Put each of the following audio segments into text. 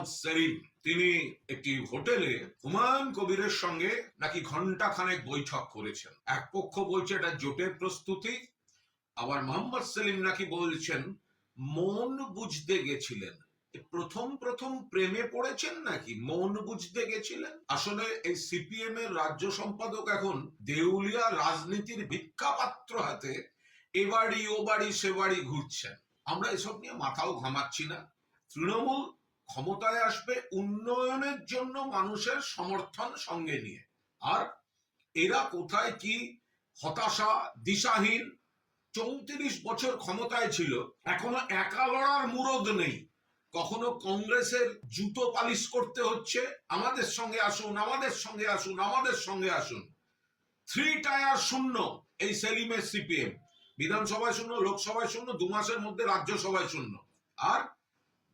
মোহাম্মদ সেলিম তিনি একটি হোটেলে হুমায়ুন কবিরের সঙ্গে নাকি ঘন্টা খানেক বৈঠক করেছেন। এক পক্ষ বলছে এটা জোটের প্রস্তুতি, আবার মোহাম্মদ সেলিম নাকি বলছেন মন বুঝতে গেছিলেন। প্রথম প্রথম প্রেমে পড়েছেন নাকি মন বুঝতে গেছিলেন? আসলে এই সিপিএম এর রাজ্য সম্পাদক এখন দেউলিয়া রাজনীতির ভিক্ষাপাত্র হাতে এবাড়ি ও বাড়ি সে বাড়ি ঘুরছেন। আমরা এসব নিয়ে মাথাও ঘামাচ্ছি না। তৃণমূল ক্ষমতায় আসবে উন্নয়নের জন্য মানুষের সমর্থন সঙ্গে নিয়ে, আর এরা কোথায় কি হতাশা, দিশাহীন। 34 বছর ক্ষমতায় ছিল, এখনো একা লড়ার মুরদ নেই। কখনো কংগ্রেসের জুতো পালিশ করতে হচ্ছে, আমাদের সঙ্গে আসুন, আমাদের সঙ্গে আসুন, আমাদের সঙ্গে আসুন। 3 টায়ার শূন্য এই সেলিমের সিপিএম। বিধানসভায় শূন্য, লোকসভায় শূন্য, 2 মাসের মধ্যে রাজ্যসভায় শূন্য। আর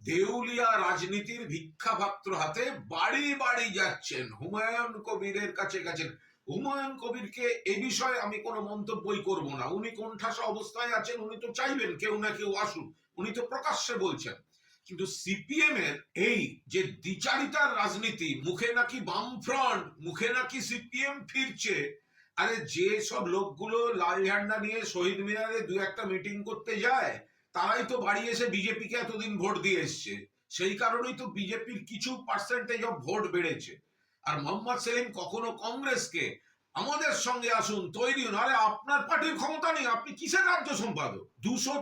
দেউলিয়া রাজনীতির ভিক্ষাপাত্র হাতে বাড়ি বাড়ি যাচ্ছেন, হুমায়ুন কবিরের কাছে গেছেন। হুমায়ুন কবিরকে এ বিষয়ে আমি কোনো মন্তব্যই করব না। উনি কোণঠাসা অবস্থায় আছেন, উনি তো চাইবেন কেউ না কেউ আসুন, উনি তো প্রকাশ্যে বলছেন। কিন্তু সিপিএম এর এই যে দ্বিচারিতার রাজনীতি, মুখে নাকি বামফ্রন্ট, মুখে নাকি সিপিএম ফিরছে। আরে যে সব লোকগুলো লাল ঝান্ডা নিয়ে শহীদ মিনারে 2-1টা মিটিং করতে যায়, তারাই তো বাড়ি এসে বিজেপিকে এতদিন ভোট দিয়ে এসছে। সেই কারণেই তো বিজেপির কিছু পার্সেন্টেজ অফ ভোট বেড়েছে। আর মোহাম্মদ সেলিম কখনো কংগ্রেসকে আমাদের সঙ্গে আসুন, তৈরি হন। আরে আপনার পার্টির ক্ষমতা নেই, আপনি কিসের রাজ্য সম্পাদক? 200